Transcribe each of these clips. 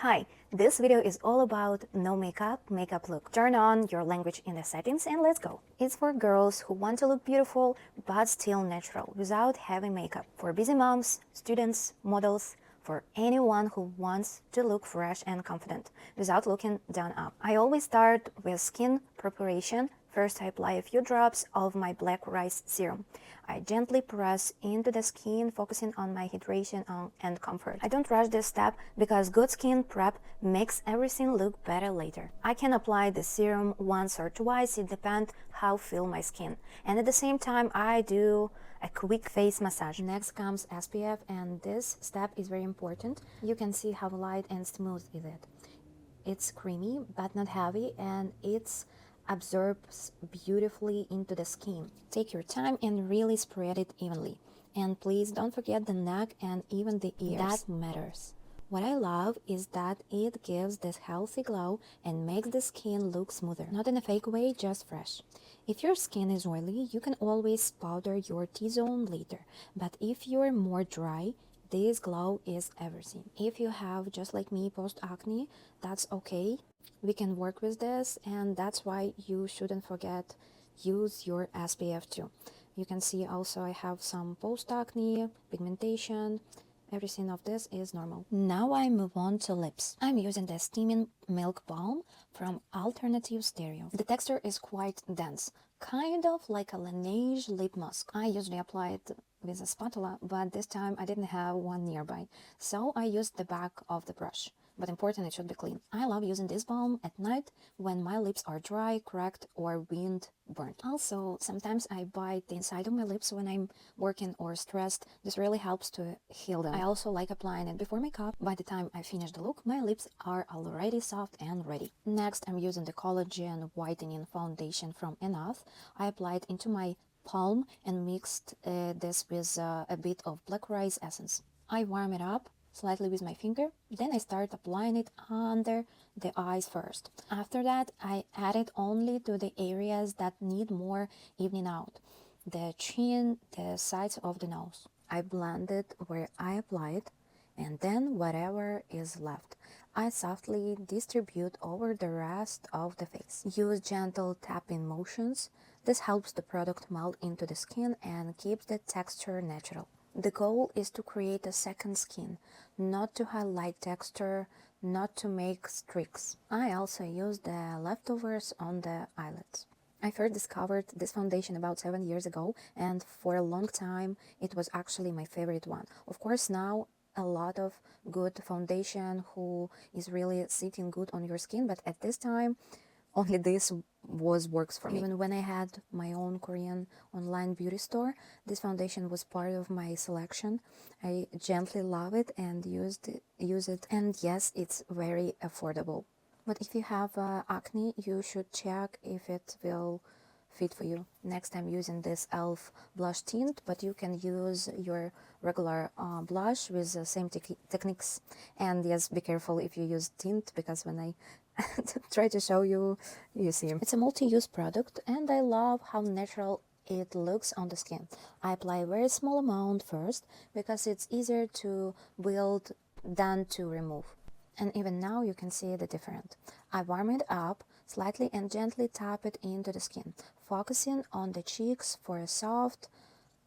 Hi, this video is all about no makeup look. Turn on your language in the settings and let's go. It's for girls who want to look beautiful but still natural without having makeup. For busy moms, students, models, for anyone who wants to look fresh and confident without looking done up. I always start with skin preparation. First, I apply a few drops of my black rice serum. I gently press into the skin, focusing on my hydration and comfort. I don't rush this step because good skin prep makes everything look better later. I can apply the serum once or twice, it depends how I feel my skin. And at the same time, I do a quick face massage. Next comes SPF, and this step is very important. You can see how light and smooth is it. It's creamy but not heavy, and it's absorbs beautifully into the skin. Take your time and really spread it evenly. And please don't forget the neck and even the ears. That matters. What I love is that it gives this healthy glow and makes the skin look smoother. Not in a fake way, just fresh. If your skin is oily, you can always powder your T-zone later. But if you're more dry, this glow is everything. If you have, just like me, post-acne, that's okay. We can work with this, and that's why you shouldn't forget use your SPF too. You can see also I have some post-acne, pigmentation. Everything of this is normal. Now I move on to lips. I'm using the Steaming Milk Balm from Alternative Stereo. The texture is quite dense, kind of like a Laneige lip mask. I usually apply it with a spatula, but this time I didn't have one nearby, so I used the back of the brush. But important, it should be clean. I love using this balm at night when my lips are dry, cracked, or wind burnt. Also, sometimes I bite the inside of my lips when I'm working or stressed. This really helps to heal them. I also like applying it before makeup. By the time I finish the look, my lips are already soft and ready. Next, I'm using the Collagen Whitening Foundation from Enough. I apply it into my palm and mixed this with a bit of black rice essence. I warm it up slightly with my finger, then I start applying it under the eyes first. After that, I add it only to the areas that need more evening out, the chin, the sides of the nose. I blend it where I apply it, and then whatever is left, I softly distribute over the rest of the face. Use gentle tapping motions. This helps the product melt into the skin and keeps the texture natural. The goal is to create a second skin, not to highlight texture, not to make streaks. I also use the leftovers on the eyelids. I first discovered this foundation about 7 years ago, and for a long time it was actually my favorite one. Of course, now a lot of good foundation who is really sitting good on your skin, but at this time only this works for me. Even when I had my own Korean online beauty store, this foundation was part of my selection. I gently love it and use it, and yes, it's very affordable. But if you have acne, you should check if it will fit for you. Next, I'm using this e.l.f. blush tint, but you can use your regular blush with the same techniques. And yes, be careful if you use tint, because when I try to show you, you see. It's a multi-use product, and I love how natural it looks on the skin. I apply a very small amount first because it's easier to build than to remove. And even now you can see the difference. I warm it up slightly and gently tap it into the skin, focusing on the cheeks for a soft,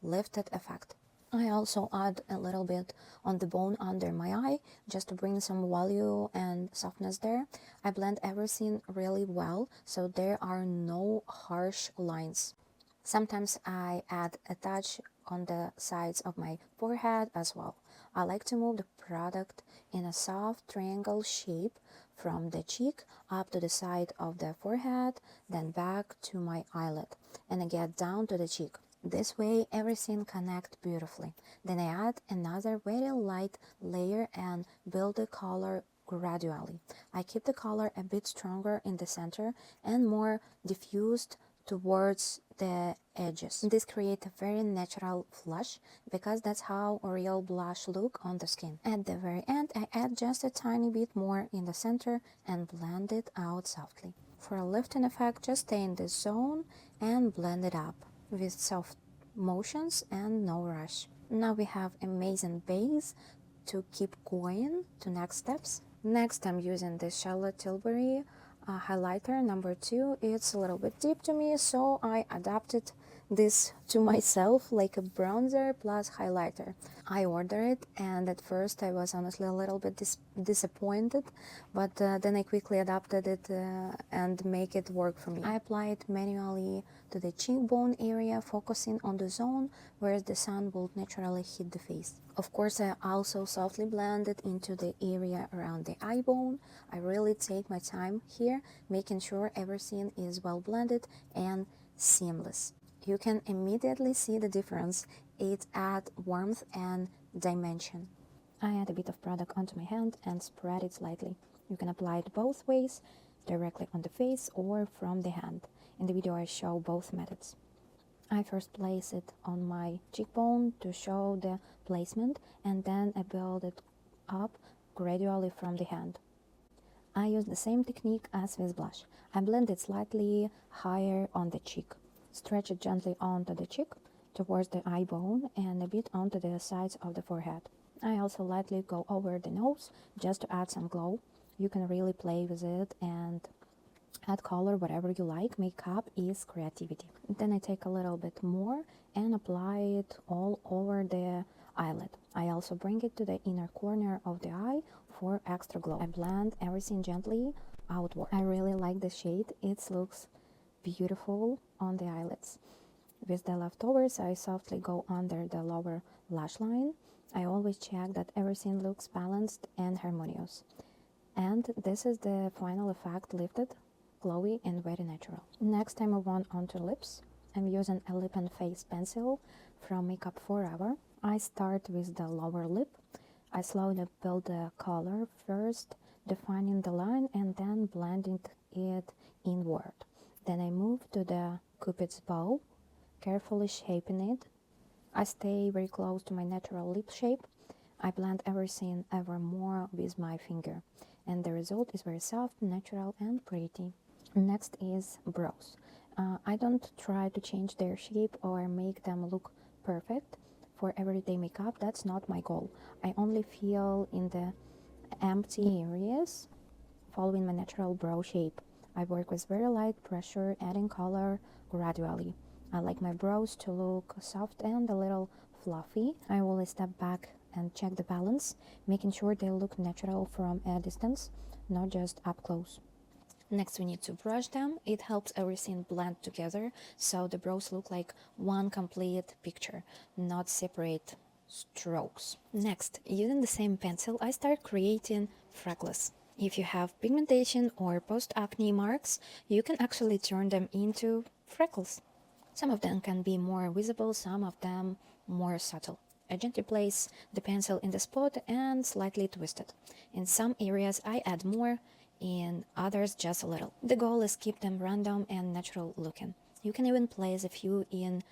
lifted effect. I also add a little bit on the bone under my eye, just to bring some volume and softness there. I blend everything really well, so there are no harsh lines. Sometimes I add a touch on the sides of my forehead as well. I like to move the product in a soft triangle shape from the cheek up to the side of the forehead, then back to my eyelid, and again down to the cheek. This way everything connects beautifully. Then I add another very light layer and build the color gradually. I keep the color a bit stronger in the center and more diffused towards the edges. This creates a very natural flush, because that's how a real blush look on the skin. At the very end, I add just a tiny bit more in the center and blend it out softly. For a lifting effect, just stay in this zone and blend it up with soft motions and no rush. Now we have amazing base to keep going to next steps. Next, I'm using this Charlotte Tilbury highlighter number 2. It's a little bit deep to me, so I adapted this to myself like a bronzer plus highlighter. I ordered it, and at first I was honestly a little bit disappointed, but then I quickly adapted it and make it work for me. I apply it manually to the cheekbone area, focusing on the zone where the sun will naturally hit the face. Of course, I also softly blend it into the area around the eye bone. I really take my time here, making sure everything is well blended and seamless. You can immediately see the difference. It adds warmth and dimension. I add a bit of product onto my hand and spread it slightly. You can apply it both ways, directly on the face or from the hand. In the video I show both methods. I first place it on my cheekbone to show the placement, and then I build it up gradually from the hand. I use the same technique as with blush. I blend it slightly higher on the cheek. Stretch it gently onto the cheek, towards the eye bone, and a bit onto the sides of the forehead. I also lightly go over the nose, just to add some glow. You can really play with it and add color whatever you like. Makeup is creativity. Then I take a little bit more and apply it all over the eyelid. I also bring it to the inner corner of the eye for extra glow. I blend everything gently outward. I really like the shade. It looks beautiful on the eyelids. With the leftovers, I softly go under the lower lash line. I always check that everything looks balanced and harmonious. And this is the final effect: lifted, glowy, and very natural. Next, I move on onto lips. I'm using a lip and face pencil from Makeup Forever. I start with the lower lip. I slowly build the color, first defining the line and then blending it inward. Then I move to the Cupid's bow, carefully shaping it. I stay very close to my natural lip shape. I blend everything ever more with my finger, and the result is very soft, natural, and pretty. Next is brows. I don't try to change their shape or make them look perfect. For everyday makeup, that's not my goal. I only feel in the empty areas, following my natural brow shape. I work with very light pressure, adding color gradually. I like my brows to look soft and a little fluffy. I always step back and check the balance, making sure they look natural from a distance, not just up close. Next, we need to brush them. It helps everything blend together, so the brows look like one complete picture, not separate strokes. Next, using the same pencil, I start creating freckles. If you have pigmentation or post-acne marks, you can actually turn them into freckles. Some of them can be more visible, some of them more subtle. I gently place the pencil in the spot and slightly twist it. In some areas I add more, in others just a little. The goal is keep them random and natural looking. You can even place a few in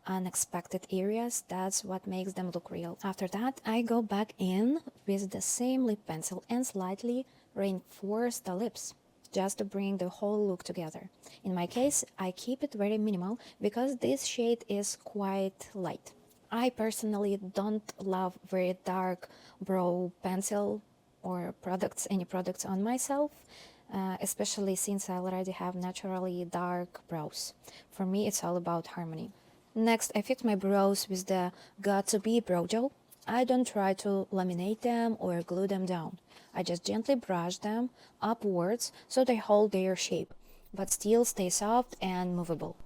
unexpected areas. That's what makes them look real. After that, I go back in with the same lip pencil and slightly reinforce the lips, just to bring the whole look together. In my case, I keep it very minimal because this shade is quite light. I personally don't love very dark brow pencil or any products on myself, especially since I already have naturally dark brows. For me, it's all about harmony. Next, I fix my brows with the Got2b brow gel. I don't try to laminate them or glue them down. I just gently brush them upwards so they hold their shape, but still stay soft and movable.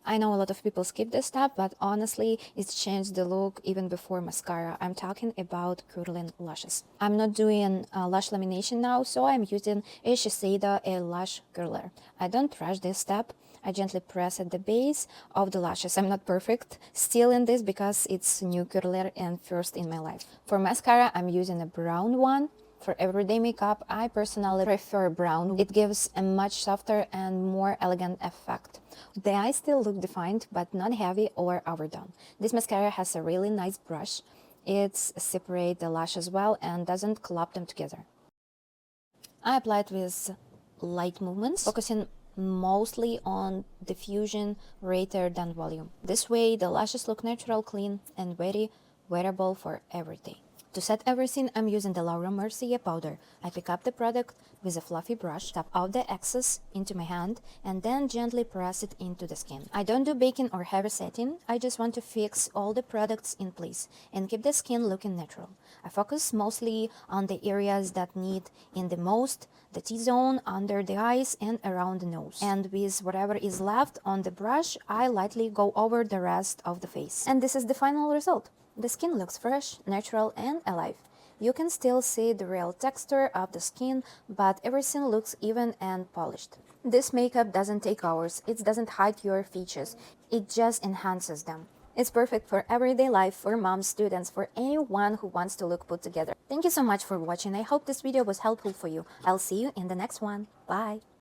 I know a lot of people skip this step, but honestly, it's changed the look even before mascara. I'm talking about curling lashes. I'm not doing lash lamination now, so I'm using a Shiseido lash curler. I don't rush this step. I gently press at the base of the lashes. I'm not perfect still in this because it's new curler and first in my life. For mascara, I'm using a brown one. For everyday makeup, I personally prefer brown. It gives a much softer and more elegant effect. The eyes still look defined, but not heavy or overdone. This mascara has a really nice brush. It separates the lashes well and doesn't clump them together. I apply it with light movements, focusing mostly on diffusion rather than volume. This way, the lashes look natural, clean, and very wearable for every day. To set everything, I'm using the Laura Mercier powder. I pick up the product with a fluffy brush, tap out the excess into my hand, and then gently press it into the skin. I don't do baking or heavy setting, I just want to fix all the products in place and keep the skin looking natural. I focus mostly on the areas that need in the most, the T-zone, under the eyes, and around the nose. And with whatever is left on the brush, I lightly go over the rest of the face. And this is the final result. The skin looks fresh, natural, and alive. You can still see the real texture of the skin, but everything looks even and polished. This makeup doesn't take hours, it doesn't hide your features, it just enhances them. It's perfect for everyday life, for moms, students, for anyone who wants to look put together. Thank you so much for watching. I hope this video was helpful for you. I'll see you in the next one. Bye!